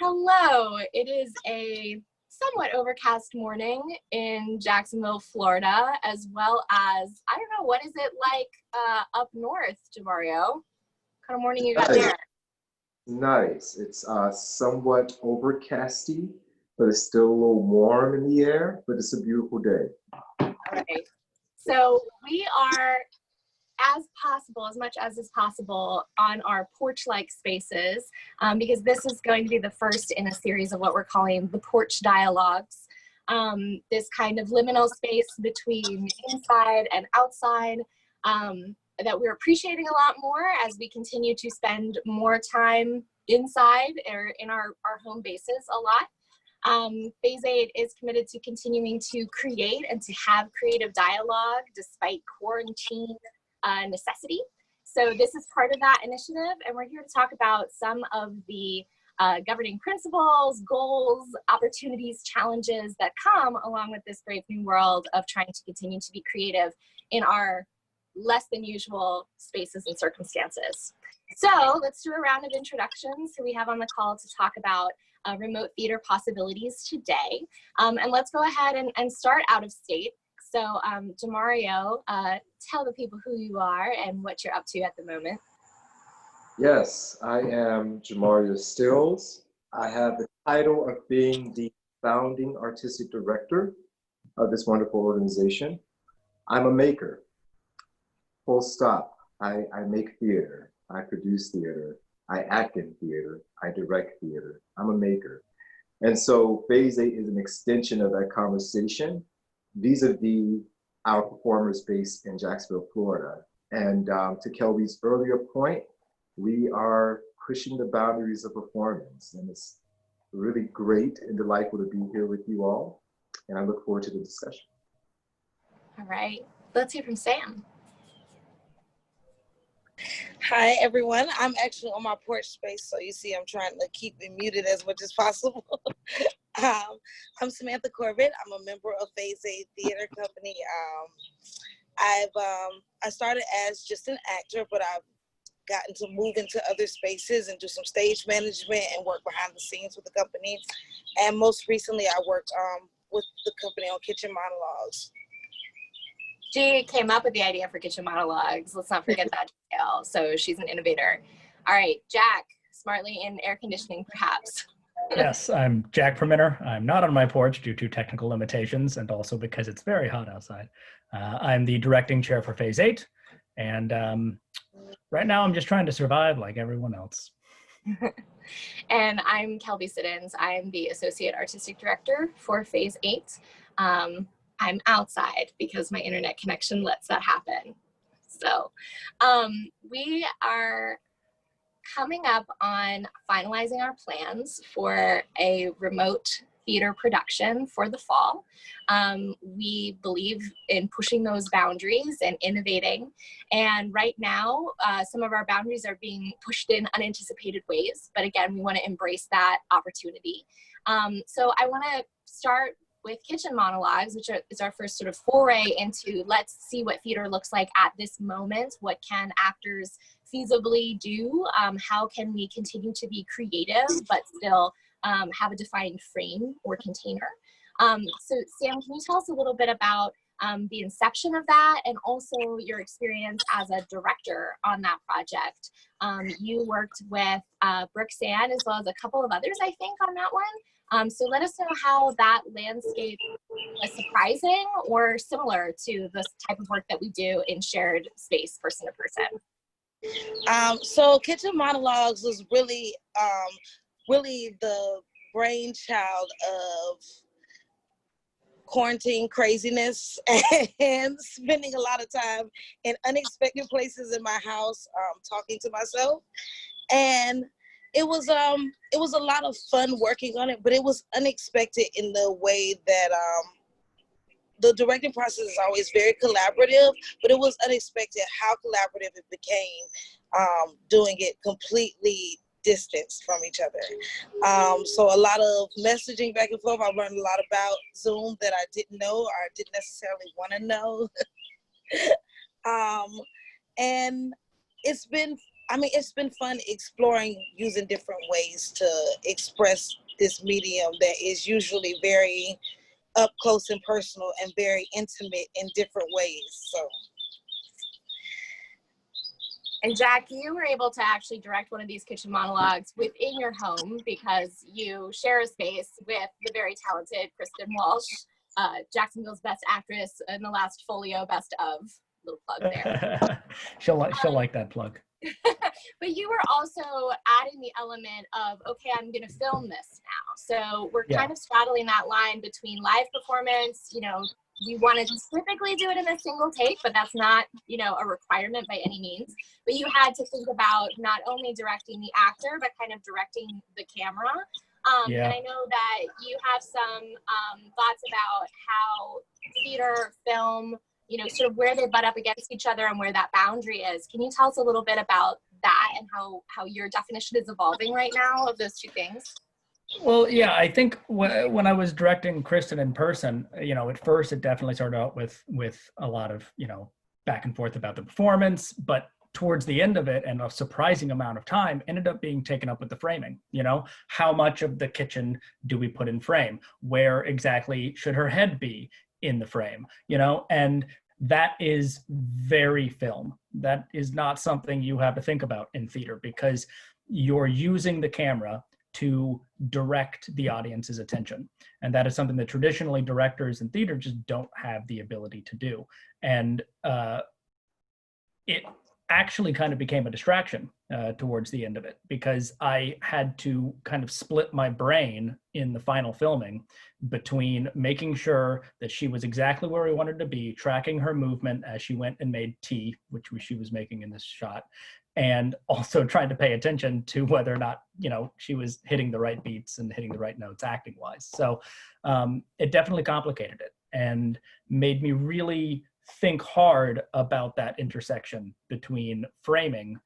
Hello, it is a somewhat overcast morning in Jacksonville, Florida, as well as, I don't know, what is it like up north, Jamario? What kind of morning you got there? Nice. It's somewhat overcasty, but it's still a little warm in the air, but it's a beautiful day. All right. So we are, as much as is possible, on our porch-like spaces, because this is going to be the first in a series of what we're calling the porch dialogues. This kind of liminal space between inside and outside that we're appreciating a lot more as we continue to spend more time inside or in our home bases a lot. Phase 8 is committed to continuing to create and to have creative dialogue despite quarantine necessity. So this is part of that initiative, and we're here to talk about some of the governing principles, goals, opportunities, challenges that come along with this brave new world of trying to continue to be creative in our less than usual spaces and circumstances. So let's do a round of introductions who we have on the call to talk about remote theater possibilities today. And let's go ahead and start out of state. So Jamario, tell the people who you are and what you're up to at the moment. Yes, I am Jamario Stills. I have the title of being the founding artistic director of this wonderful organization. I'm a maker, full stop. I make theater, I produce theater, I act in theater, I direct theater. I'm a maker. And so Phase 8 is an extension of that conversation vis-a-vis our performers based in Jacksonville, Florida. And to Kelby's earlier point, we are pushing the boundaries of performance. And it's really great and delightful to be here with you all. And I look forward to the discussion. All right, let's hear from Sam. Hi, everyone. I'm actually on my porch space, so you see I'm trying to keep it muted as much as possible. I'm Samantha Corbett. I'm a member of Phase 8 Theater Company. I started as just an actor, but I've gotten to move into other spaces and do some stage management and work behind the scenes with the company. And most recently, I worked with the company on Kitchen Monologues. She came up with the idea for Kitchen Monologues. Let's not forget that detail. So she's an innovator. All right, Jack, smartly in air conditioning, perhaps. Yes, I'm Jack Perminter. I'm not on my porch due to technical limitations and also because it's very hot outside. I'm the directing chair for Phase 8. And right now I'm just trying to survive like everyone else. And I'm Kelby Siddons. I'm the associate artistic director for Phase 8. I'm outside because my internet connection lets that happen. So we are coming up on finalizing our plans for a remote theater production for the fall. We believe in pushing those boundaries and innovating. And right now, some of our boundaries are being pushed in unanticipated ways. But again, we want to embrace that opportunity. So I want to start with Kitchen Monologues, which is our first sort of foray into let's see what theater looks like at this moment. What can actors feasibly do? How can we continue to be creative but still have a defined frame or container? So Sam, can you tell us a little bit about the inception of that and also your experience as a director on that project? You worked with Brooke Sand as well as a couple of others, I think, on that one. So let us know how that landscape was surprising or similar to this type of work that we do in shared space, person to person. So Kitchen Monologues was really the brainchild of quarantine craziness and spending a lot of time in unexpected places in my house, talking to myself. And it was a lot of fun working on it, but it was unexpected in the way that the directing process is always very collaborative, but it was unexpected how collaborative it became, doing it completely distanced from each other. So a lot of messaging back and forth. I learned a lot about Zoom that I didn't know or didn't necessarily want to know. And it's been, I mean, it's been fun exploring using different ways to express this medium that is usually very up close and personal and very intimate in different ways. So. And Jack, you were able to actually direct one of these kitchen monologues within your home because you share a space with the very talented Kristen Walsh, Jacksonville's Best Actress in the last Folio Best of. Little plug there. she'll like that plug. But you were also adding the element of, okay, I'm going to film this now. So we're kind of straddling that line between live performance. You know, we want to typically do it in a single take, but that's not, you know, a requirement by any means. But you had to think about not only directing the actor, but kind of directing the camera. And I know that you have some thoughts about how theater, film, you know, sort of where they butt up against each other and where that boundary is. Can you tell us a little bit about that and how your definition is evolving right now of those two things? Well, yeah, I think when I was directing Kristen in person, you know, at first it definitely started out with a lot of, you know, back and forth about the performance, but towards the end of it, and a surprising amount of time ended up being taken up with the framing. You know, how much of the kitchen do we put in frame? Where exactly should her head be in the frame? You know, and that is very film. That is not something you have to think about in theater because you're using the camera to direct the audience's attention. And that is something that traditionally directors in theater just don't have the ability to do. And it actually kind of became a distraction towards the end of it because I had to kind of split my brain in the final filming between making sure that she was exactly where we wanted to be, tracking her movement as she went and made tea, which she was making in this shot, and also trying to pay attention to whether or not, you know, she was hitting the right beats and hitting the right notes acting wise. So it definitely complicated it and made me really think hard about that intersection between framing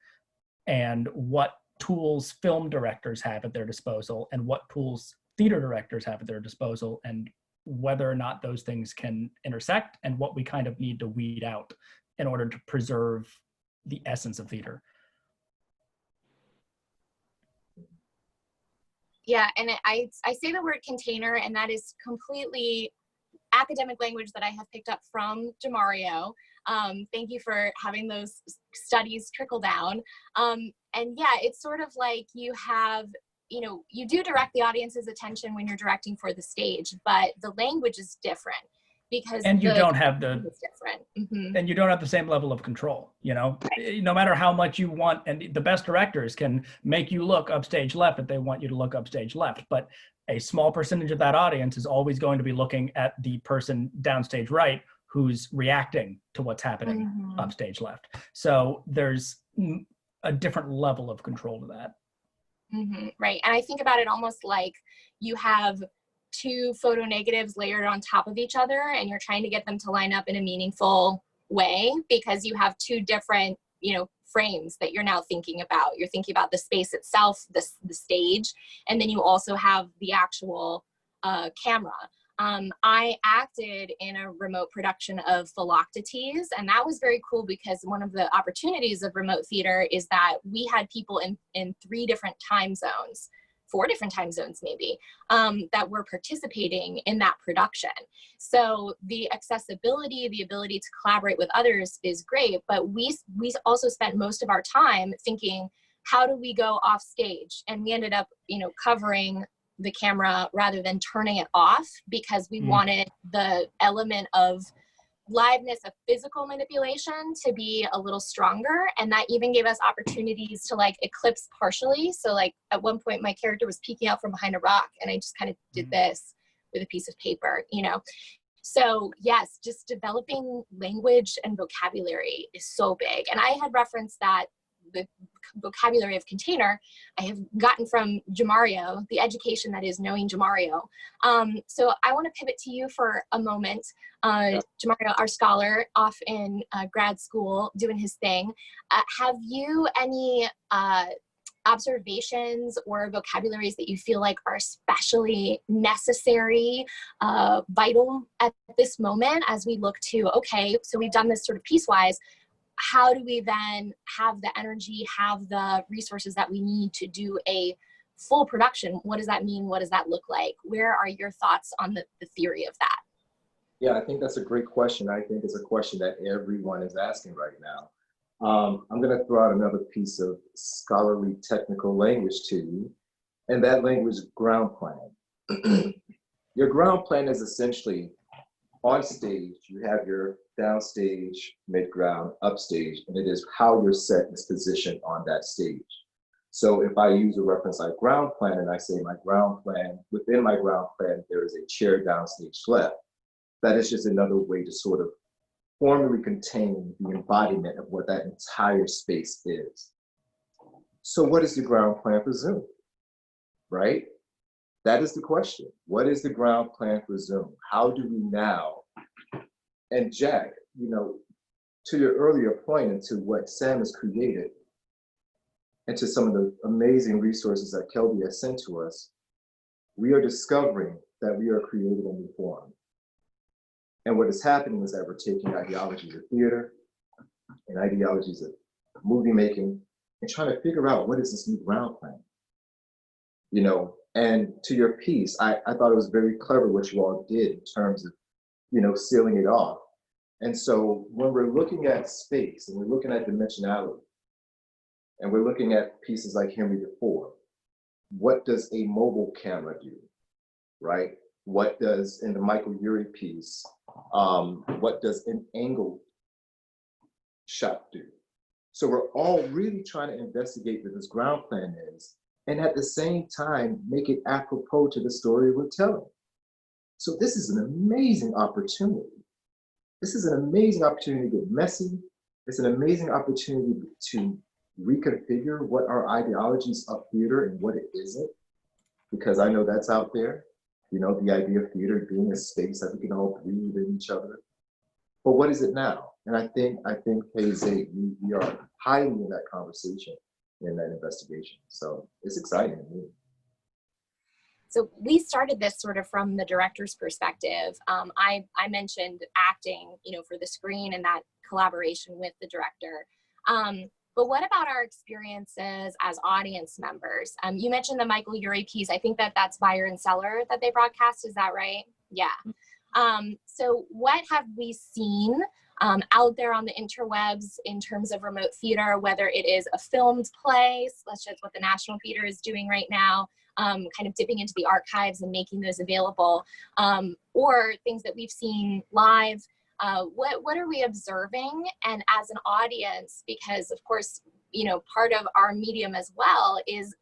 and what tools film directors have at their disposal and what tools theater directors have at their disposal, and whether or not those things can intersect and what we kind of need to weed out in order to preserve the essence of theater. Yeah, and I say the word container, and that is completely academic language that I have picked up from Jamario. Thank you for having those studies trickle down. And yeah, it's sort of like you have, you know, you do direct the audience's attention when you're directing for the stage, but the language is different because and you don't have different. And you don't have the same level of control, you know, right. No matter how much you want, and the best directors can make you look upstage left if they want you to look upstage left, but a small percentage of that audience is always going to be looking at the person downstage right who's reacting to what's happening upstage left. So there's a different level of control to that. Right. And I think about it almost like you have two photo negatives layered on top of each other and you're trying to get them to line up in a meaningful way because you have two different, you know, frames that you're now thinking about. You're thinking about the space itself, the stage, and then you also have the actual camera. I acted in a remote production of Philoctetes, and that was very cool because one of the opportunities of remote theater is that we had people in 3 different time zones, 4 different time zones maybe, that were participating in that production. So the accessibility, the ability to collaborate with others is great, but we also spent most of our time thinking, how do we go off stage? And we ended up, you know, covering the camera rather than turning it off because we wanted the element of liveness of physical manipulation to be a little stronger, and that even gave us opportunities to like eclipse partially. So like at one point my character was peeking out from behind a rock and I just kind of did this with a piece of paper, you know. So yes, just developing language and vocabulary is so big. And I had referenced that the vocabulary of container I have gotten from Jamario, the education that is knowing Jamario. So I want to pivot to you for a moment. Jamario, our scholar off in grad school doing his thing. Have you any observations or vocabularies that you feel like are especially necessary, vital at this moment as we look to, okay, so we've done this sort of piecewise, how do we then have the energy, have the resources that we need to do a full production? What does that mean? What does that look like? Where are your thoughts on the theory of that? Yeah, I think that's a great question. I think it's a question that everyone is asking right now. I'm going to throw out another piece of scholarly technical language to you, and that language is ground plan. Your ground plan is essentially on stage, you have your downstage, mid-ground, upstage, and it is how your set is positioned on that stage. So if I use a reference like ground plan and I say my ground plan, within my ground plan, there is a chair downstage left. That is just another way to sort of formally contain the embodiment of what that entire space is. So what is the ground plan for Zoom, right? That is the question. What is the ground plan for Zoom? How do we now, and Jack, you know, to your earlier point and to what Sam has created, and to some of the amazing resources that Kelby has sent to us, we are discovering that we are creating a new form. And what is happening is that we're taking ideologies of theater and ideologies of movie making and trying to figure out what is this new ground plan, you know. And to your piece, I thought it was very clever what you all did in terms of, you know, sealing it off. And so when we're looking at space and we're looking at dimensionality and we're looking at pieces like Henry IV, what does a mobile camera do, right? What does, in the Michael Urie piece, what does an angled shot do? So we're all really trying to investigate what this ground plan is, and at the same time, make it apropos to the story we're telling. So this is an amazing opportunity. This is an amazing opportunity to get messy. It's an amazing opportunity to reconfigure what our ideologies of theater and what it isn't, because I know that's out there. You know, the idea of theater being a space that we can all breathe in each other. But what is it now? And I think Phase 8, we are highly in that conversation, in that investigation. So it's exciting to me. So we started this sort of from the director's perspective. I mentioned acting, you know, for the screen and that collaboration with the director. But what about our experiences as audience members? You mentioned the Michael Urie piece. I think that's Buyer and Seller that they broadcast. Is that right? Yeah. So what have we seen out there on the interwebs in terms of remote theater, whether it is a filmed play, such as what the National Theater is doing right now, kind of dipping into the archives and making those available, or things that we've seen live. What are we observing? And as an audience, because of course, you know, part of our medium as well is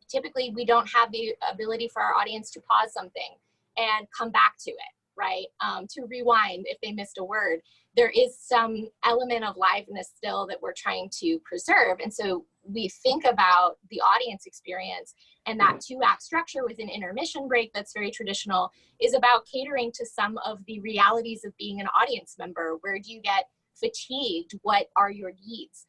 typically we don't have the ability for our audience to pause something and come back to it, right? To rewind if they missed a word. There is some element of liveness still that we're trying to preserve. And so we think about the audience experience, and that 2-act structure with an intermission break that's very traditional is about catering to some of the realities of being an audience member. Where do you get fatigued? What are your needs?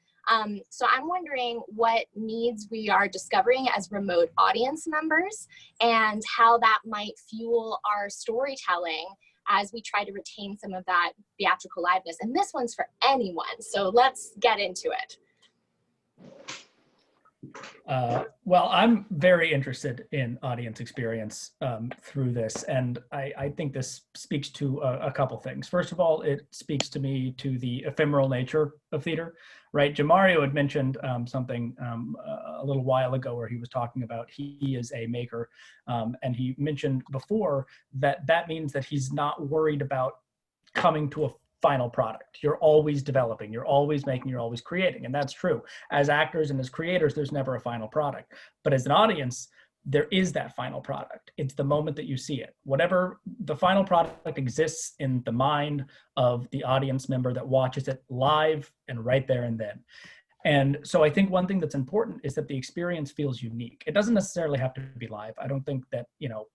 So I'm wondering what needs we are discovering as remote audience members and how that might fuel our storytelling as we try to retain some of that theatrical liveness. And this one's for anyone, so let's get into it. Well, I'm very interested in audience experience through this, and I think this speaks to a couple things. First of all, it speaks to me to the ephemeral nature of theater, right? Jamario had mentioned something a little while ago where he was talking about he is a maker, and he mentioned before that means that he's not worried about coming to a final product. You're always developing, you're always making, you're always creating. And that's true. As actors and as creators, there's never a final product. But as an audience, there is that final product. It's the moment that you see it. Whatever the final product exists in the mind of the audience member that watches it live and right there and then. And so I think one thing that's important is that the experience feels unique. It doesn't necessarily have to be live. I don't think that, you know,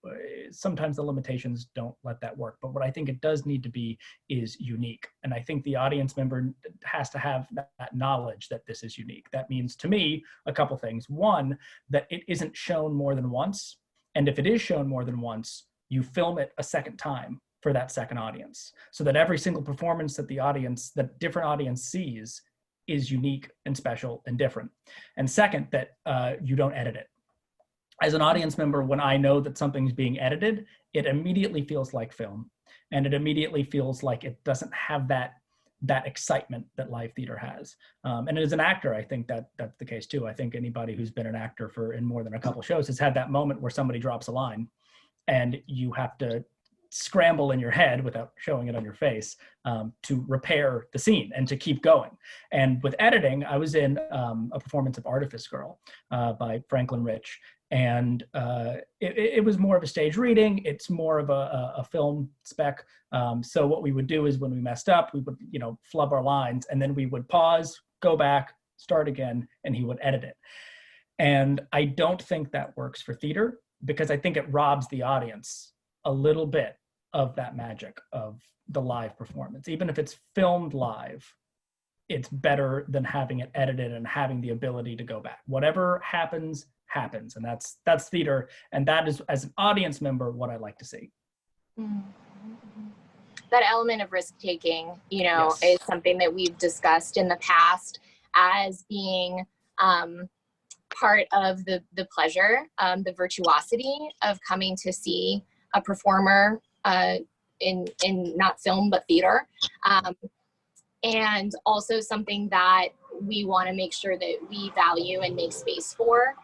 sometimes the limitations don't let that work. But what I think it does need to be is unique. And I think the audience member has to have that knowledge that this is unique. That means to me, a couple things. One, that it isn't shown more than once. And if it is shown more than once, you film it a second time for that second audience, so that every single performance that different audience sees is unique and special and different. And second, that you don't edit it. As an audience member, when I know that something's being edited, it immediately feels like film. And it immediately feels like it doesn't have that excitement that live theater has. And as an actor, I think that that's the case too. I think anybody who's been an actor in more than a couple shows has had that moment where somebody drops a line and you have to scramble in your head without showing it on your face to repair the scene and to keep going. And with editing, I was in a performance of Artifice Girl by Franklin Rich. And it was more of a stage reading. It's more of a film spec. So what we would do is when we messed up, we would, flub our lines, and then we would pause, go back, start again, and he would edit it. And I don't think that works for theater, because I think it robs the audience a little bit of that magic of the live performance. Even if it's filmed live, it's better than having it edited and having the ability to go back. Whatever happens, and that's theater, and that is, as an audience member, what I like to see. Mm-hmm. That element of risk taking, Yes. is something that we've discussed in the past as being part of the pleasure, the virtuosity of coming to see a performer in not film but theater, and also something that we want to make sure that we value and make space for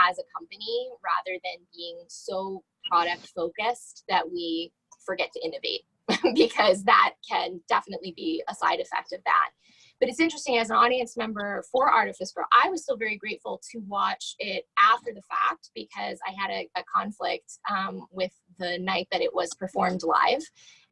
as a company, rather than being so product focused that we forget to innovate, because that can definitely be a side effect of that. But it's interesting, as an audience member for Artifice Girl, I was still very grateful to watch it after the fact, because I had a conflict with the night that it was performed live.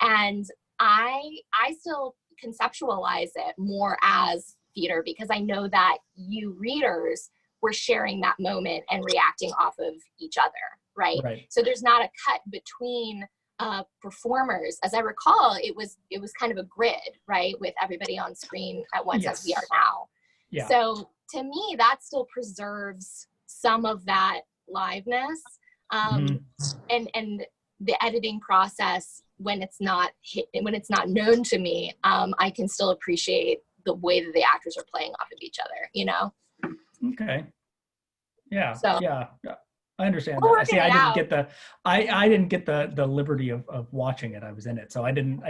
And I still conceptualize it more as theater, because I know that you readers were sharing that moment and reacting off of each other, right? So there's not a cut between performers. As I recall, it was kind of a grid, right, with everybody on screen at once, as we are now. Yeah. So to me, that still preserves some of that liveness, and the editing process, when it's not known to me, I can still appreciate the way that the actors are playing off of each other. Okay. Yeah. So, yeah. I understand that. See, I didn't get the liberty of watching it. I was in it. So I didn't,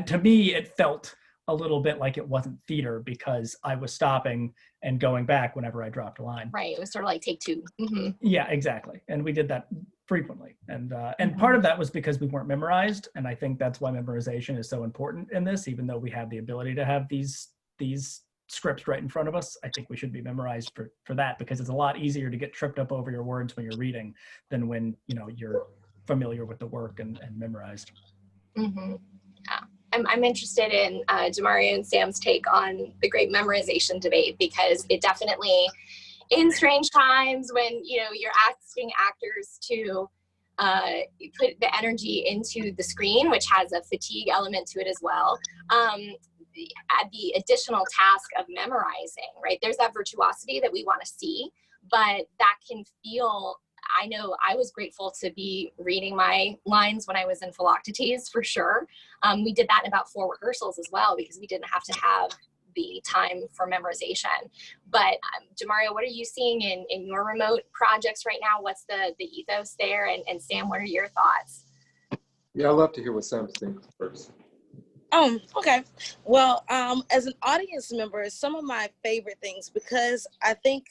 to me, it felt a little bit like it wasn't theater, because I was stopping and going back whenever I dropped a line. Right. It was sort of like take two. Mm-hmm. Yeah, exactly. And we did that frequently. And part of that was because we weren't memorized. And I think that's why memorization is so important in this, even though we have the ability to have these scripts right in front of us. I think we should be memorized for that, because it's a lot easier to get tripped up over your words when you're reading than when you're familiar with the work and memorized. Mm-hmm. Yeah, I'm interested in Demario and Sam's take on the great memorization debate, because it definitely, in strange times when you're asking actors to put the energy into the screen, which has a fatigue element to it as well. The additional task of memorizing, right? There's that virtuosity that we want to see, but that can feel, I know I was grateful to be reading my lines when I was in Philoctetes, for sure. We did that in about 4 rehearsals as well, because we didn't have to have the time for memorization. But Demario, what are you seeing in your remote projects right now? What's the ethos there? And Sam, what are your thoughts? Yeah, I'd love to hear what Sam thinks first. Okay. Well, as an audience member, some of my favorite things, because I think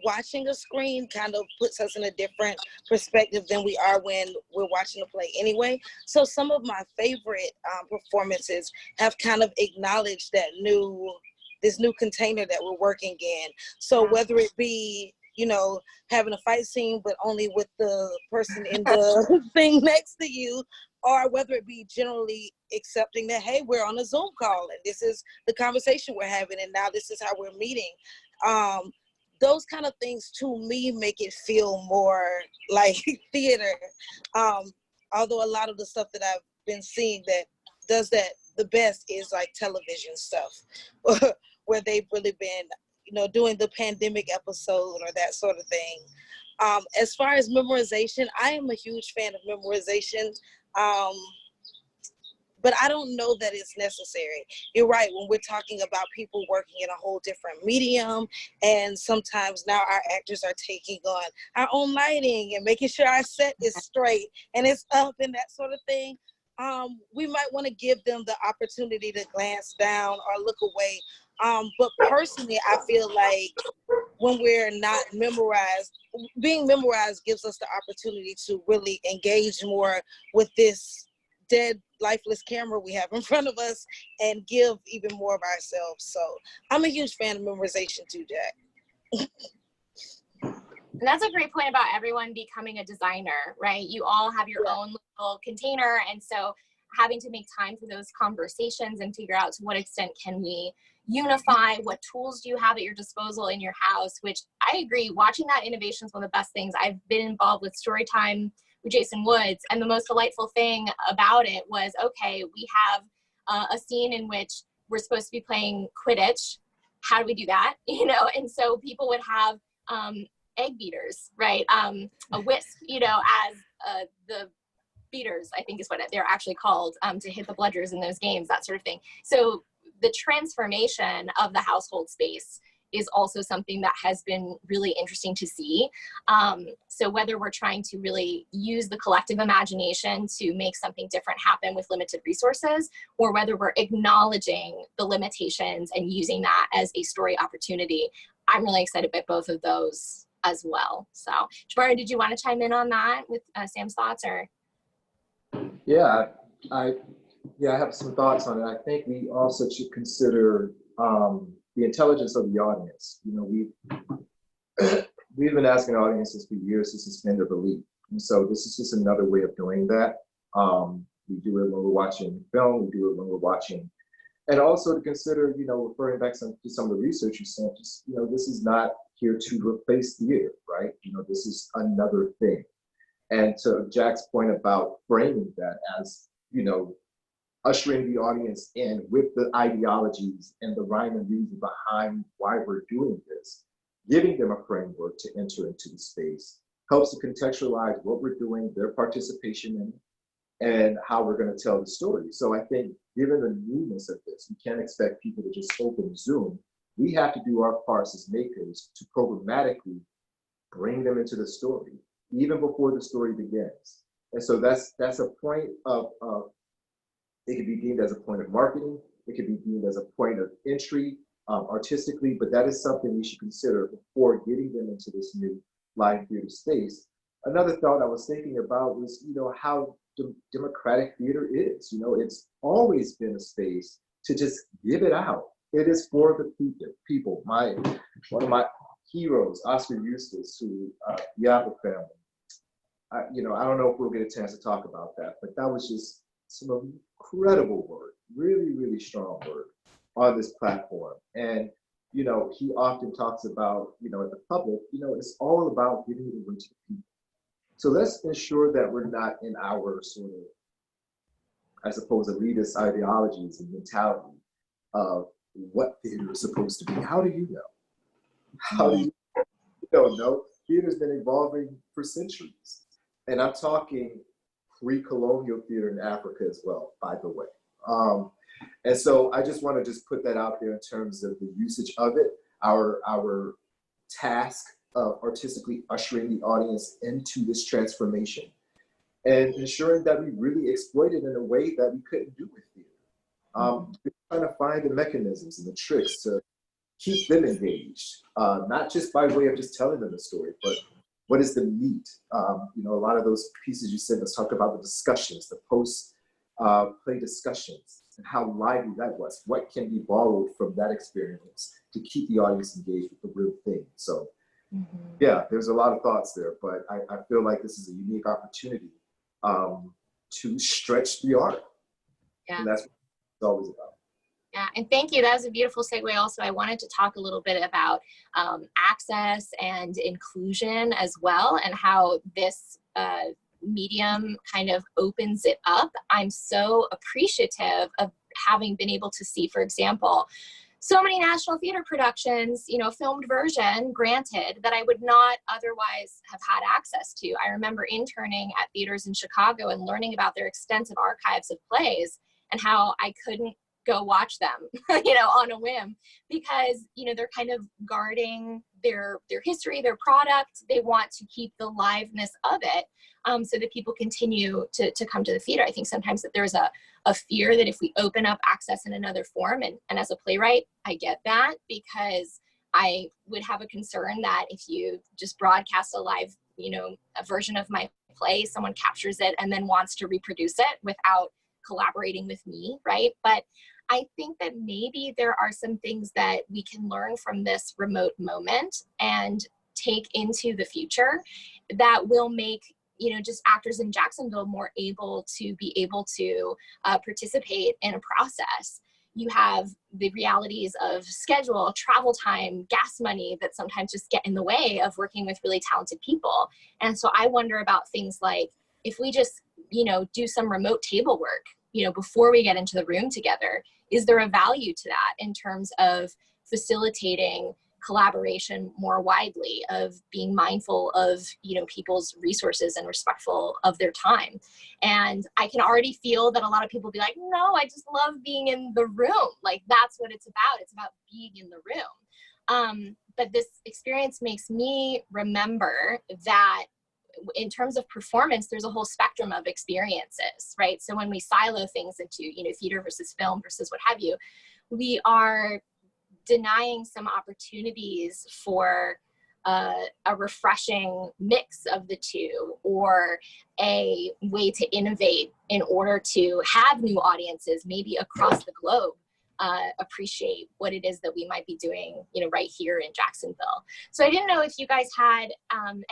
watching a screen kind of puts us in a different perspective than we are when we're watching a play anyway. So some of my favorite performances have kind of acknowledged this new container that we're working in. So whether it be, having a fight scene, but only with the person in the thing next to you, or whether it be generally accepting that, hey, we're on a Zoom call and this is the conversation we're having, and now this is how we're meeting. Those kind of things to me make it feel more like theater. Although a lot of the stuff that I've been seeing that does that the best is like television stuff, where they've really been, doing the pandemic episode or that sort of thing. As far as memorization, I am a huge fan of memorization. but I don't know that it's necessary. You're right, when we're talking about people working in a whole different medium, and sometimes now our actors are taking on our own lighting and making sure our set is straight and it's up and that sort of thing. We might want to give them the opportunity to glance down or look away. But personally, I feel like when we're not memorized, being memorized gives us the opportunity to really engage more with this dead, lifeless camera we have in front of us and give even more of ourselves. So I'm a huge fan of memorization too, Jack. And that's a great point about everyone becoming a designer, right? You all have your own little container. And so having to make time for those conversations and figure out to what extent can we unify, what tools do you have at your disposal in your house, which I agree, watching that innovation is one of the best things. I've been involved with Storytime with Jason Woods, and the most delightful thing about it was, okay, we have a scene in which we're supposed to be playing Quidditch. How do we do that? You know, and so people would have egg beaters, right? A wisp, you know, as the beaters, I think is what they're actually called, to hit the bludgers in those games, that sort of thing. So the transformation of the household space is also something that has been really interesting to see. So whether we're trying to really use the collective imagination to make something different happen with limited resources, or whether we're acknowledging the limitations and using that as a story opportunity, I'm really excited about both of those as well. So Jabari, did you want to chime in on that with Sam's thoughts? Or Yeah, I have some thoughts on it. I think we also should consider the intelligence of the audience. You know, we've been asking audiences for years to suspend their belief, and so this is just another way of doing that. We do it when we're watching film. We do it when we're watching, and also to consider, you know, referring back to some of the research you sent. Just, you know, this is not here to replace theater, right? You know, this is another thing. And to Jack's point about framing that as, you know, ushering the audience in with the ideologies and the rhyme and reason behind why we're doing this, giving them a framework to enter into the space helps to contextualize what we're doing, their participation in it, and how we're going to tell the story. So I think given the newness of this, we can't expect people to just open Zoom. We have to do our parts as makers to programmatically bring them into the story, even before the story begins. And so that's a point of it could be deemed as a point of marketing. It could be deemed as a point of entry artistically, but that is something we should consider before getting them into this new live theater space. Another thought I was thinking about was, you know, how democratic theater is. You know, it's always been a space to just give it out. It is for the people. One of my heroes, Oscar Eustace, who the Apple family. You know, I don't know if we'll get a chance to talk about that, but that was just some incredible work, really, really strong work on this platform. And, you know, he often talks about, you know, in the public, you know, it's all about giving it away to the people. So let's ensure that we're not in our sort of, I suppose, elitist ideologies and mentality of what theater is supposed to be. How do you know? How do you don't know? Theater's been evolving for centuries. And I'm talking pre-colonial theater in Africa as well, by the way. And so I just want to just put that out there in terms of the usage of it, our task of artistically ushering the audience into this transformation and ensuring that we really exploit it in a way that we couldn't do with theater. We're trying to find the mechanisms and the tricks to keep them engaged, not just by way of just telling them a story, but what is the meat? You know, a lot of those pieces you said, let's talk about the discussions, the post-play discussions, and how lively that was. What can be borrowed from that experience to keep the audience engaged with the real thing? So, yeah, there's a lot of thoughts there, but I feel like this is a unique opportunity to stretch the art. Yeah. And that's what it's always about. Yeah, and thank you. That was a beautiful segue. Also, I wanted to talk a little bit about access and inclusion as well, and how this medium kind of opens it up. I'm so appreciative of having been able to see, for example, so many national theater productions, you know, filmed version, granted, that I would not otherwise have had access to. I remember interning at theaters in Chicago and learning about their extensive archives of plays. and how I couldn't go watch them, you know, on a whim, because, you know, they're kind of guarding their history, their product. They want to keep the liveness of it, so that people continue to come to the theater. I think sometimes that there's a fear that if we open up access in another form, and as a playwright, I get that, because I would have a concern that if you just broadcast a live, you know, a version of my play, someone captures it and then wants to reproduce it without collaborating with me, right? But I think that maybe there are some things that we can learn from this remote moment and take into the future that will make, you know, just actors in Jacksonville more able to participate in a process. You have the realities of schedule, travel time, gas money that sometimes just get in the way of working with really talented people. And so I wonder about things like, if we just, you know, do some remote table work, you know, before we get into the room together, is there a value to that in terms of facilitating collaboration more widely, of being mindful of, you know, people's resources and respectful of their time? And I can already feel that a lot of people be like, no, I just love being in the room. Like, that's what it's about. It's about being in the room. But this experience makes me remember that in terms of performance, there's a whole spectrum of experiences, right? So when we silo things into, you know, theater versus film versus what have you, we are denying some opportunities for a refreshing mix of the two, or a way to innovate in order to have new audiences, maybe across the globe, appreciate what it is that we might be doing, you know, right here in Jacksonville. So I didn't know if you guys had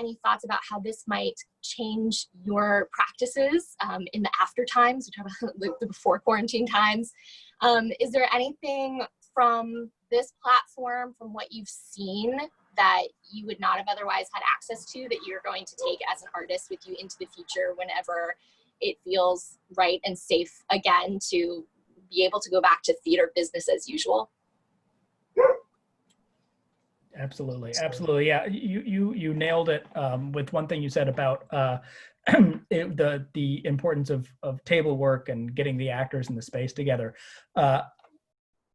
any thoughts about how this might change your practices in the after times. We talk about the before quarantine times. Is there anything from this platform, from what you've seen, that you would not have otherwise had access to, that you're going to take as an artist with you into the future whenever it feels right and safe again to be able to go back to theater business as usual? Absolutely, absolutely. Yeah, you nailed it with one thing you said about the importance of table work and getting the actors in the space together.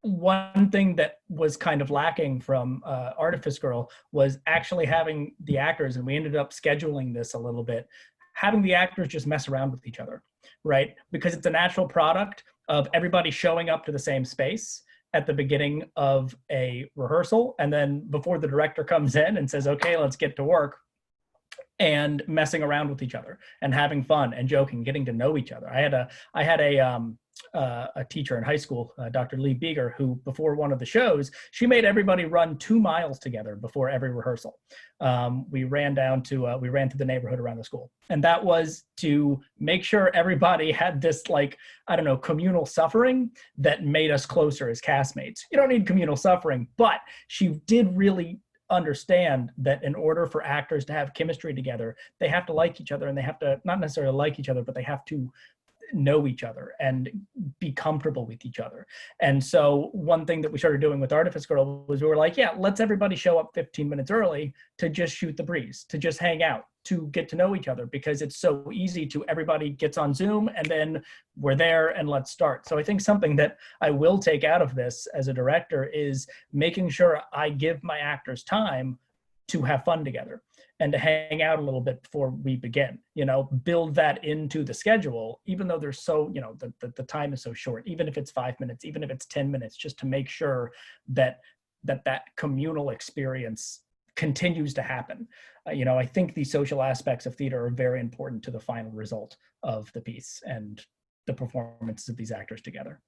One thing that was kind of lacking from Artifice Girl was actually having the actors, and we ended up scheduling this a little bit, having the actors just mess around with each other, right? Because it's a natural product of everybody showing up to the same space at the beginning of a rehearsal, and then before the director comes in and says, okay, let's get to work, and messing around with each other and having fun and joking, getting to know each other. I had a teacher in high school, Dr. Lee Beeger, who before one of the shows, she made everybody run 2 miles together before every rehearsal. We ran through the neighborhood around the school. And that was to make sure everybody had this, like, I don't know, communal suffering that made us closer as castmates. You don't need communal suffering, but she did really understand that in order for actors to have chemistry together, they have to like each other, and they have to not necessarily like each other, but they have to know each other and be comfortable with each other. And so one thing that we started doing with Artifice Girl was we were like, yeah, let's everybody show up 15 minutes early to just shoot the breeze, to just hang out, to get to know each other, because it's so easy to everybody gets on Zoom and then we're there and let's start. So I think something that I will take out of this as a director is making sure I give my actors time to have fun together and to hang out a little bit before we begin, you know, build that into the schedule, even though there's so, you know, the time is so short, even if it's 5 minutes, even if it's 10 minutes, just to make sure that communal experience continues to happen. You know, I think the social aspects of theater are very important to the final result of the piece and the performances of these actors together.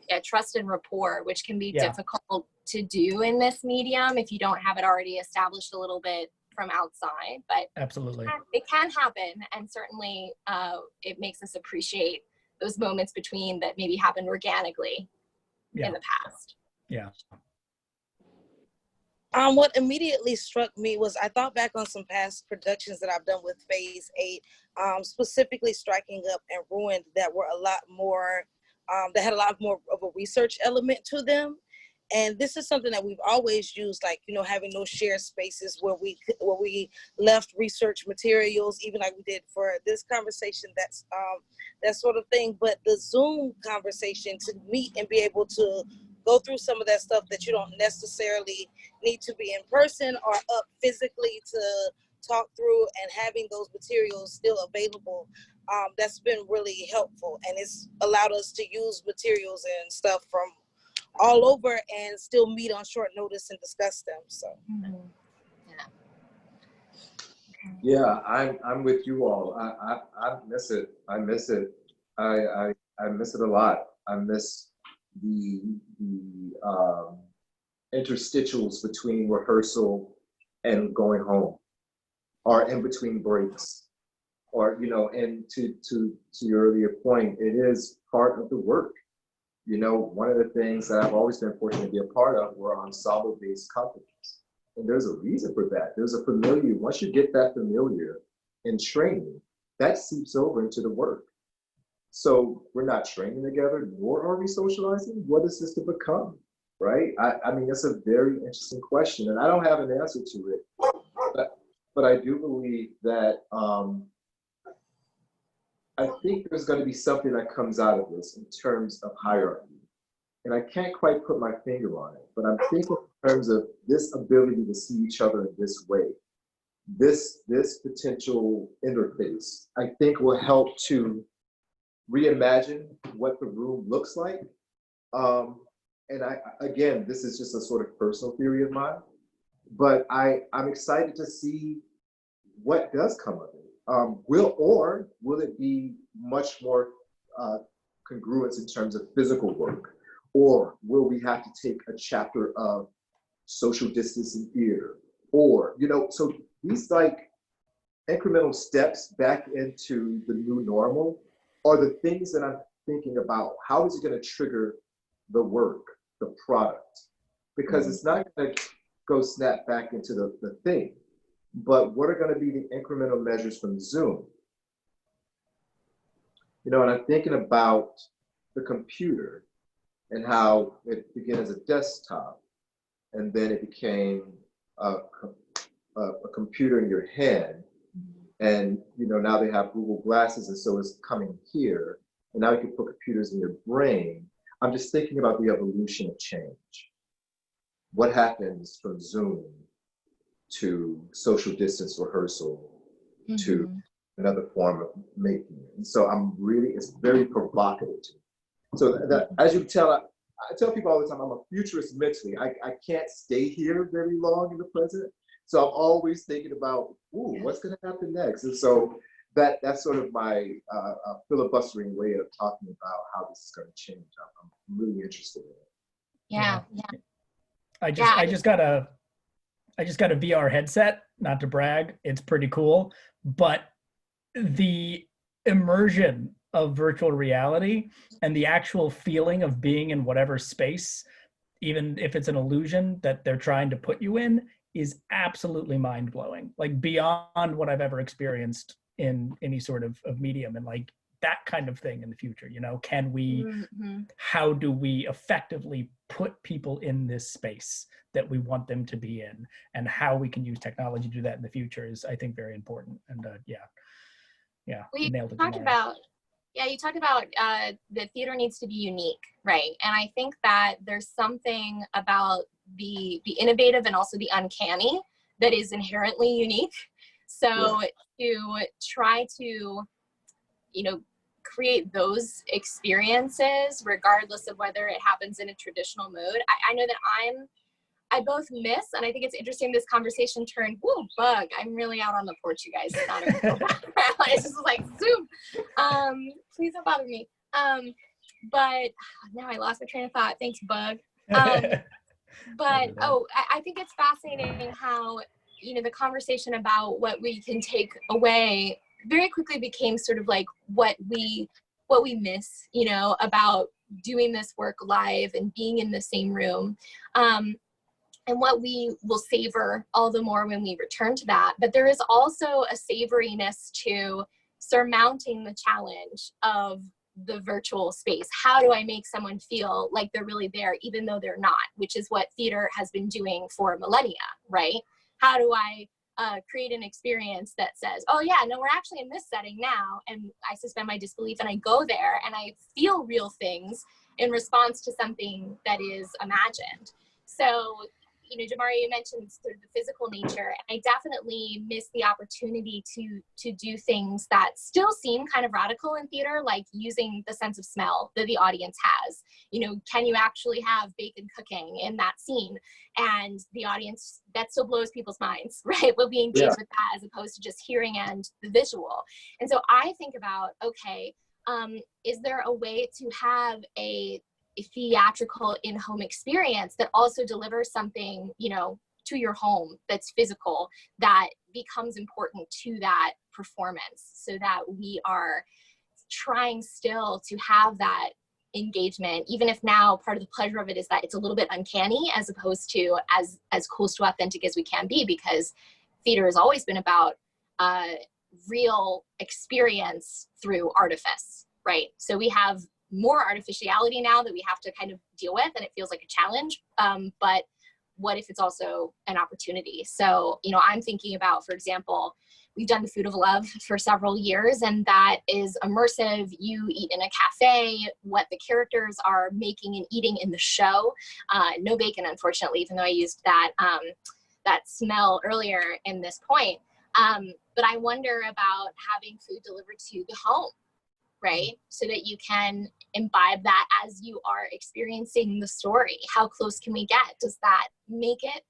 Yeah, trust and rapport, which can be difficult to do in this medium if you don't have it already established a little bit from outside. But absolutely, it can happen, and certainly it makes us appreciate those moments between that maybe happened organically in the past. Yeah. What immediately struck me was I thought back on some past productions that I've done with Phase 8, specifically Striking Up and Ruined, that were a lot more, that had a lot more of a research element to them. And this is something that we've always used, like, you know, having those shared spaces where we left research materials, even like we did for this conversation, that sort of thing. But the Zoom conversation, to meet and be able to go through some of that stuff that you don't necessarily need to be in person or up physically to talk through, and having those materials still available, that's been really helpful. And it's allowed us to use materials and stuff from all over and still meet on short notice and discuss them. So yeah, I'm with you all. I miss it. I miss it. I miss it a lot. I miss the interstitials between rehearsal and going home, or in between breaks, or, you know, and to your earlier point, it is part of the work. You know, one of the things that I've always been fortunate to be a part of were ensemble-based companies. And there's a reason for that. There's a familiar, once you get that familiar in training, that seeps over into the work. So we're not training together, nor are we socializing. What is this to become, right? I mean, it's a very interesting question, and I don't have an answer to it. But I do believe that I think there's going to be something that comes out of this in terms of hierarchy. And I can't quite put my finger on it, but I'm thinking in terms of this ability to see each other in this way. This potential interface, I think, will help to reimagine what the room looks like. And again, this is just a sort of personal theory of mine, but I'm excited to see what does come of it. Will it be much more congruence in terms of physical work? Or will we have to take a chapter of social distancing theater? Or, you know, so these like incremental steps back into the new normal are the things that I'm thinking about. How is it going to trigger the work, the product? Because it's not going to go snap back into the thing. But what are going to be the incremental measures from Zoom? You know, and I'm thinking about the computer and how it began as a desktop, and then it became a computer in your hand. And, you know, now they have Google Glasses, and so it's coming here. And now you can put computers in your brain. I'm just thinking about the evolution of change. What happens from Zoom to social distance rehearsal to another form of making it? And so it's very provocative to me. So that, as you can tell, I tell people all the time, I'm a futurist mentally. I can't stay here very long in the present. So I'm always thinking about, what's going to happen next? And so that's sort of my filibustering way of talking about how this is going to change. I'm really interested in it. Yeah. I just got a VR headset, not to brag, it's pretty cool, but the immersion of virtual reality and the actual feeling of being in whatever space, even if it's an illusion that they're trying to put you in, is absolutely mind-blowing, like beyond what I've ever experienced in any sort of medium. And like that kind of thing in the future, you know, can we, how do we effectively put people in this space that we want them to be in, and how we can use technology to do that in the future is, I think, very important. And We nailed it. talked about, you talked about the theater needs to be unique, right? And I think that there's something about the innovative and also the uncanny that is inherently unique. So to try to, you know, create those experiences, regardless of whether it happens in a traditional mode. I know that I both miss, and I think it's interesting this conversation turned, bug. I'm really out on the porch, you guys. It's not a background. It's just like, Zoom. Please don't bother me. But now I lost my train of thought. Thanks, bug. But, I think it's fascinating how, you know, the conversation about what we can take away very quickly became sort of like what we miss, you know, about doing this work live and being in the same room. And what we will savor all the more when we return to that. But there is also a savoriness to surmounting the challenge of the virtual space? How do I make someone feel like they're really there, even though they're not, which is what theater has been doing for millennia, right? How do I create an experience that says, oh yeah, no, we're actually in this setting now, and I suspend my disbelief and I go there and I feel real things in response to something that is imagined. So, you know, Jamari, you mentioned sort of the physical nature, and I definitely miss the opportunity to do things that still seem kind of radical in theater, like using the sense of smell that the audience has. You know, can you actually have bacon cooking in that scene? And the audience, that still blows people's minds, right? Will be engaged with that as opposed to just hearing and the visual. And so I think about, okay, is there a way to have a theatrical in-home experience that also delivers something, you know, to your home that's physical, that becomes important to that performance, so that we are trying still to have that engagement, even if now part of the pleasure of it is that it's a little bit uncanny as opposed to as close to authentic as we can be, because theater has always been about real experience through artifice, right? So we have more artificiality now that we have to kind of deal with, and it feels like a challenge. But what if it's also an opportunity? So, you know, I'm thinking about, for example, we've done the Food of Love for several years, and that is immersive. You eat in a cafe, what the characters are making and eating in the show. No bacon, unfortunately, even though I used that, that smell earlier in this point. But I wonder about having food delivered to the home, right? So that you can imbibe that as you are experiencing the story. How close can we get? Does that make it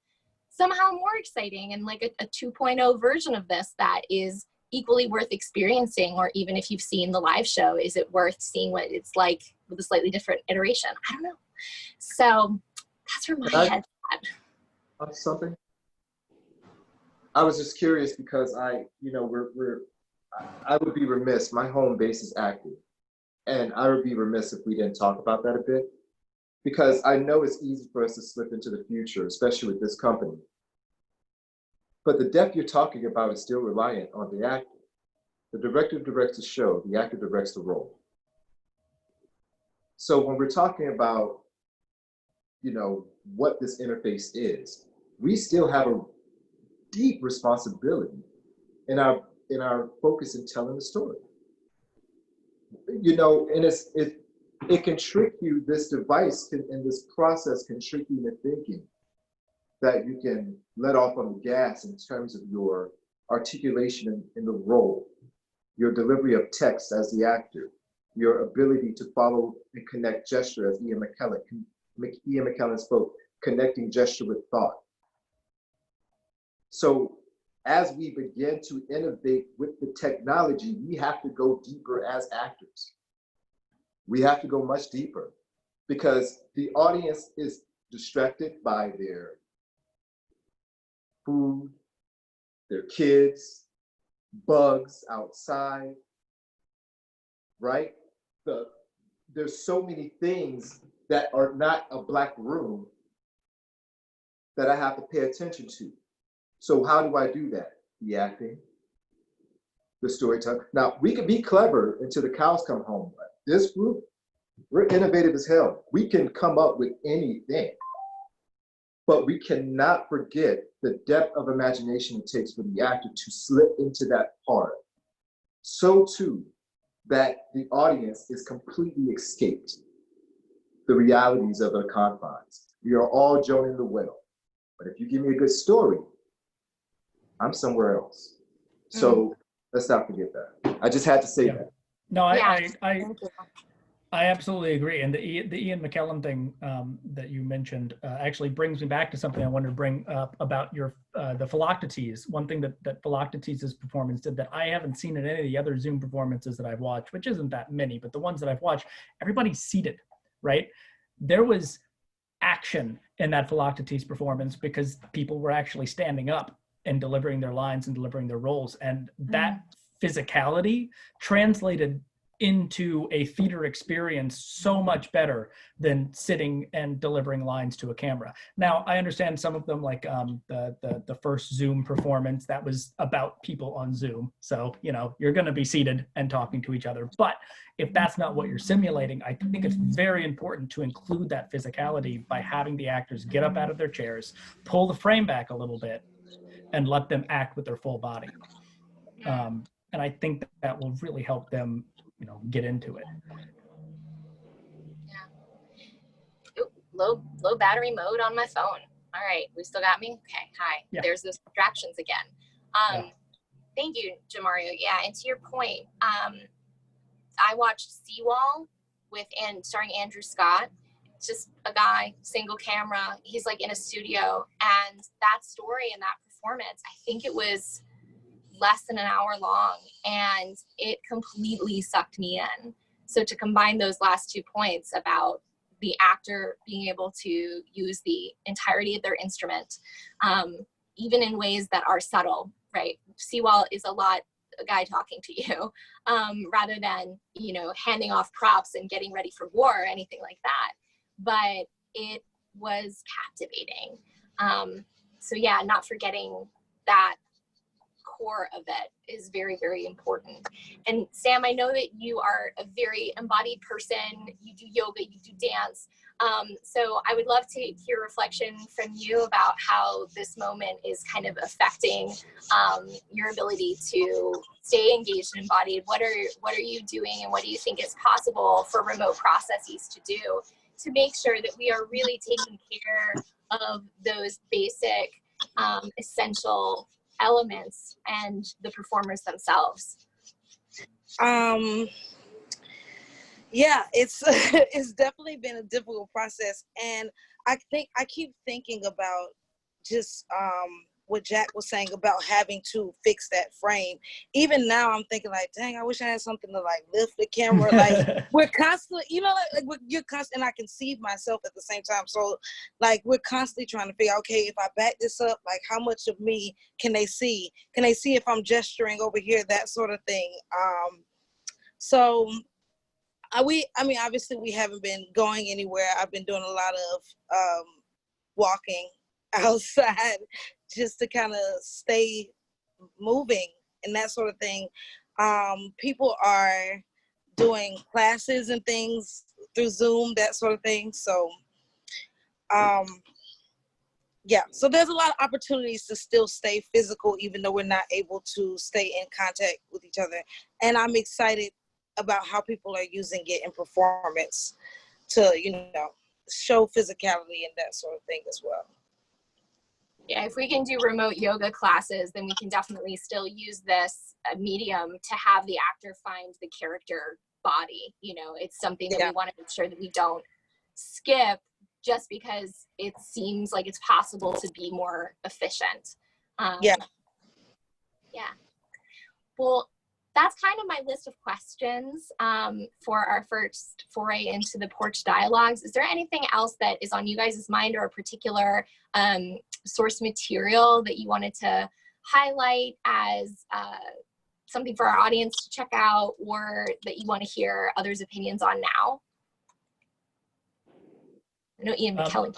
somehow more exciting and like a 2.0 version of this that is equally worth experiencing? Or even if you've seen the live show, is it worth seeing what it's like with a slightly different iteration? I don't know. So that's where my head's at. Something. I was just curious because I would be remiss. My home base is active, and I would be remiss if we didn't talk about that a bit, because I know it's easy for us to slip into the future, especially with this company. But the depth you're talking about is still reliant on the actor. The director directs the show, the actor directs the role. So when we're talking about, you know, what this interface is, we still have a deep responsibility in our focus in telling the story. You know, and it can trick you. This device can, and this process can trick you into thinking that you can let off on the gas in terms of your articulation in the role, your delivery of text as the actor, your ability to follow and connect gesture, as Ian McKellen spoke, connecting gesture with thought. So as we begin to innovate with the technology, we have to go deeper as actors. We have to go much deeper, because the audience is distracted by their food, their kids, bugs outside, right? There's so many things that are not a black room that I have to pay attention to. So how do I do that? The acting, the storytelling. Now, we can be clever until the cows come home, but this group, we're innovative as hell. We can come up with anything, but we cannot forget the depth of imagination it takes for the actor to slip into that part. So too, that the audience is completely escaped the realities of the confines. We are all joining the well. But if you give me a good story, I'm somewhere else. So let's not forget that. I just had to say that. No, I absolutely agree. And the Ian McKellen thing that you mentioned actually brings me back to something I wanted to bring up about your the Philoctetes. One thing that Philoctetes' performance did that I haven't seen in any of the other Zoom performances that I've watched, which isn't that many, but the ones that I've watched, everybody's seated, right? There was action in that Philoctetes performance because people were actually standing up and delivering their lines and delivering their roles. And that physicality translated into a theater experience so much better than sitting and delivering lines to a camera. Now, I understand some of them, like the first Zoom performance, that was about people on Zoom. So, you know, you're going to be seated and talking to each other. But if that's not what you're simulating, I think it's very important to include that physicality by having the actors get up out of their chairs, pull the frame back a little bit, and let them act with their full body. And I think that will really help them, you know, get into it. Yeah. Ooh, low battery mode on my phone. All right, we still got me? Okay, hi. Yeah. There's those distractions again. Yeah. Thank you, Jamario. Yeah, and to your point, I watched Seawall starring Andrew Scott. It's just a guy, single camera. He's like in a studio, and that story and that performance, I think it was less than an hour long, and it completely sucked me in. So to combine those last 2 points about the actor being able to use the entirety of their instrument, even in ways that are subtle, right? Seawall is a guy talking to you, rather than, you know, handing off props and getting ready for war or anything like that. But it was captivating. So yeah, not forgetting that core of it is very, very important. And Sam, I know that you are a very embodied person. You do yoga, you do dance. So I would love to hear reflection from you about how this moment is kind of affecting your ability to stay engaged and embodied. What are you doing, and what do you think is possible for remote processes to do to make sure that we are really taking care of those basic, essential elements and the performers themselves? Yeah, it's definitely been a difficult process, and I keep thinking about just what Jack was saying about having to fix that frame. Even now, I'm thinking like, dang, I wish I had something to like lift the camera. Like we're constantly, you know, you're constant, and I can see myself at the same time. So like we're constantly trying to figure out, okay, if I back this up, like how much of me can they see? Can they see if I'm gesturing over here? That sort of thing. So I mean, obviously we haven't been going anywhere. I've been doing a lot of walking outside just to kind of stay moving and that sort of thing. People are doing classes and things through Zoom, that sort of thing. So, yeah, so there's a lot of opportunities to still stay physical, even though we're not able to stay in contact with each other. And I'm excited about how people are using it in performance to, you know, show physicality and that sort of thing as well. Yeah, if we can do remote yoga classes, then we can definitely still use this medium to have the actor find the character body. You know, it's something that we want to make sure that we don't skip just because it seems like it's possible to be more efficient. Yeah. Well, that's kind of my list of questions for our first foray into the porch dialogues. Is there anything else that is on you guys' mind, or a particular source material that you wanted to highlight as something for our audience to check out, or that you want to hear others' opinions on now? I know Ian McKellen.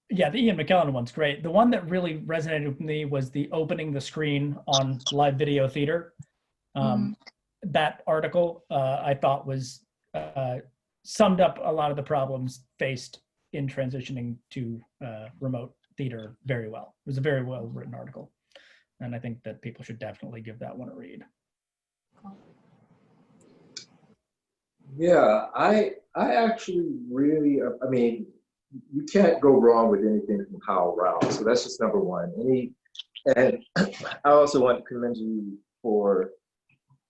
Yeah, the Ian McKellen one's great. The one that really resonated with me was the opening the screen on live video theater. That article I thought was summed up a lot of the problems faced in transitioning to remote theater very well. It was a very well written article, and I think that people should definitely give that one a read. Yeah, I actually really, I mean, you can't go wrong with anything from Howell Rouse. So that's just number one. And I also want to commend you for,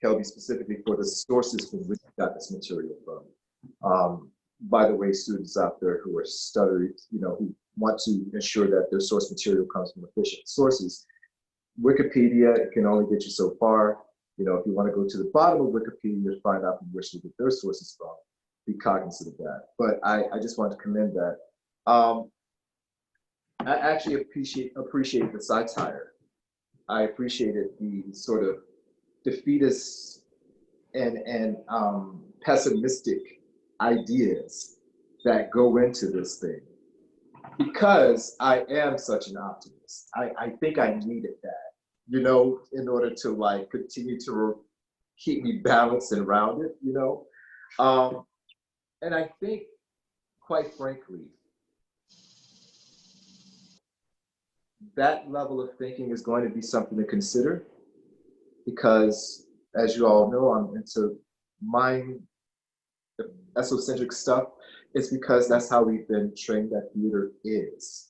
Kelby, specifically for the sources from which you got this material from. By the way, students out there who are stuttering, you know, who want to ensure that their source material comes from efficient sources, Wikipedia can only get you so far. You know, if you want to go to the bottom of Wikipedia to find out from which to get their sources from, be cognizant of that. But I just want to commend that. I actually appreciate the satire. I appreciated the sort of defeatist and pessimistic ideas that go into this thing, because I am such an optimist. I think I needed that, you know, in order to like continue to keep me balanced and rounded, you know. And I think, quite frankly, that level of thinking is going to be something to consider because, as you all know, I'm into mind esocentric stuff. It's because that's how we've been trained that theater is.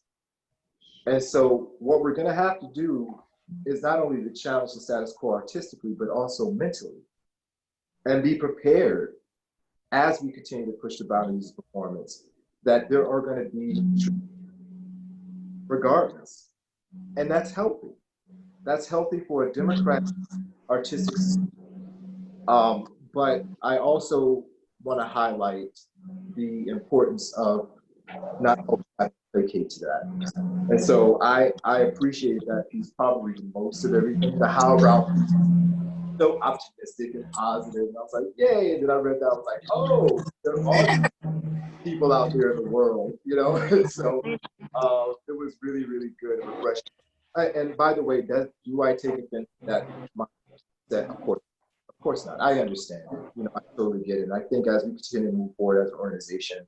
And so what we're going to have to do is not only to challenge the status quo artistically, but also mentally, and be prepared as we continue to push the boundaries of performance, that there are going to be regardless. And that's healthy. That's healthy for a democratic artistic system. But I also want to highlight the importance of not placate to that. And so I appreciate that piece probably the most of everything. The how Ralph is so optimistic and positive. And I was like, yay. And then I read that, I was like, oh, there are all these people out there in the world, you know? And so it was really, really good and refreshing. And by the way, do I take offense that mindset? Of course not. I understand it. You know, I totally get it. And I think as we continue to move forward as an organization,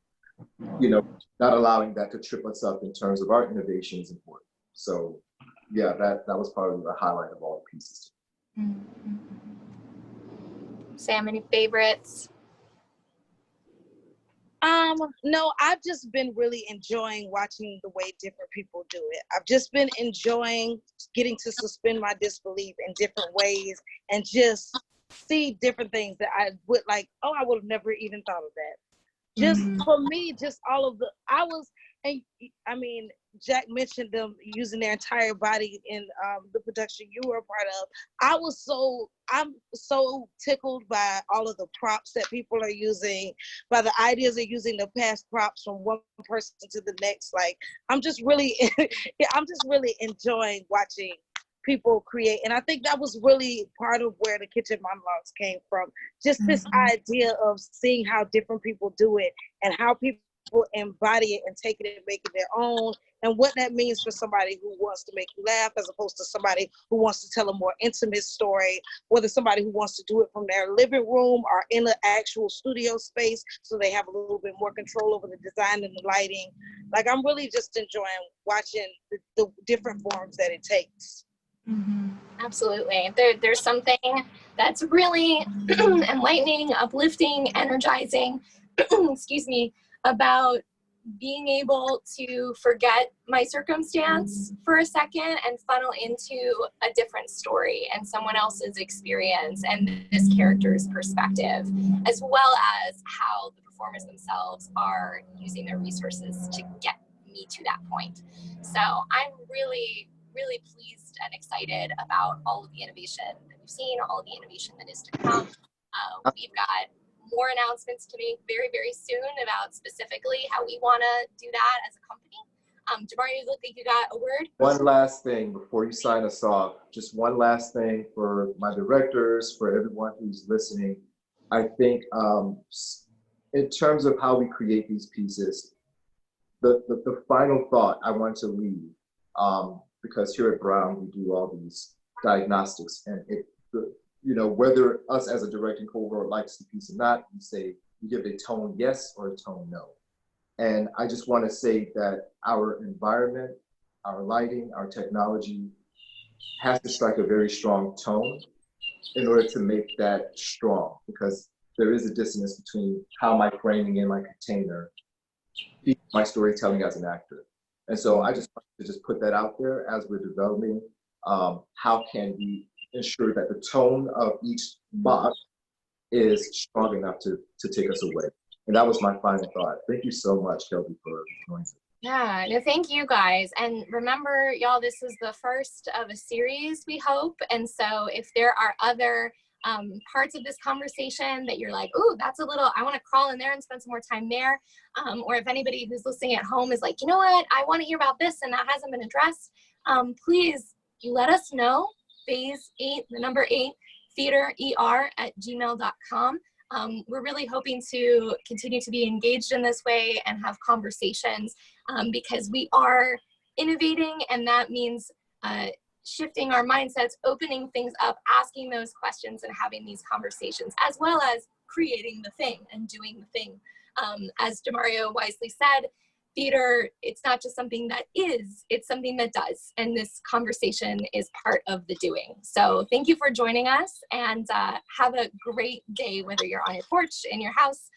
you know, not allowing that to trip us up in terms of our innovation is important. So yeah, that was probably the highlight of all the pieces. Mm-hmm. Sam, any favorites? No, I've just been really enjoying watching the way different people do it. I've just been enjoying getting to suspend my disbelief in different ways and just see different things that I would like, oh, I would have never even thought of that. Just for me, just all of and I mean, Jack mentioned them using their entire body in the production you were a part of. I'm so tickled by all of the props that people are using, by the ideas of using the past props from one person to the next. Like, I'm just really enjoying watching people create. And I think that was really part of where the kitchen monologues came from. Just this idea of seeing how different people do it and how people embody it and take it and make it their own, and what that means for somebody who wants to make you laugh as opposed to somebody who wants to tell a more intimate story, whether somebody who wants to do it from their living room or in an actual studio space so they have a little bit more control over the design and the lighting. Like, I'm really just enjoying watching the different forms that it takes. Mm-hmm. Absolutely. There's something that's really enlightening, uplifting, energizing, excuse me, about being able to forget my circumstance for a second and funnel into a different story and someone else's experience and this character's perspective, as well as how the performers themselves are using their resources to get me to that point. So I'm really, really pleased and excited about all of the innovation that we've seen, all of the innovation that is to come. We've got more announcements to make very, very soon about specifically how we want to do that as a company. Jamar, you look like you got a word? One last thing before you sign us off, just one last thing for my directors, for everyone who's listening. I think in terms of how we create these pieces, the final thought I want to leave, because here at Brown, we do all these diagnostics, and you know, whether us as a directing cohort likes the piece or not, we say, we give it a tone yes or a tone no. And I just want to say that our environment, our lighting, our technology has to strike a very strong tone in order to make that strong, because there is a dissonance between how my framing in my container feeds my storytelling as an actor. And so I just want to just put that out there as we're developing how can we ensure that the tone of each box is strong enough to take us away. And that was my final thought. Thank you so much, Kelby, for joining us. Yeah, no, thank you guys. And remember, y'all, this is the first of a series, we hope. And so if there are other parts of this conversation that you're like, ooh, that's a little, I want to crawl in there and spend some more time there. Or if anybody who's listening at home is like, you know what, I want to hear about this and that hasn't been addressed, please let us know. Phase 8, the number 8, theater@gmail.com. We're really hoping to continue to be engaged in this way and have conversations because we are innovating, and that means shifting our mindsets, opening things up, asking those questions, and having these conversations, as well as creating the thing and doing the thing. As Demario wisely said, theater, it's not just something that is, it's something that does. And this conversation is part of the doing. So thank you for joining us, and have a great day, whether you're on your porch, in your house,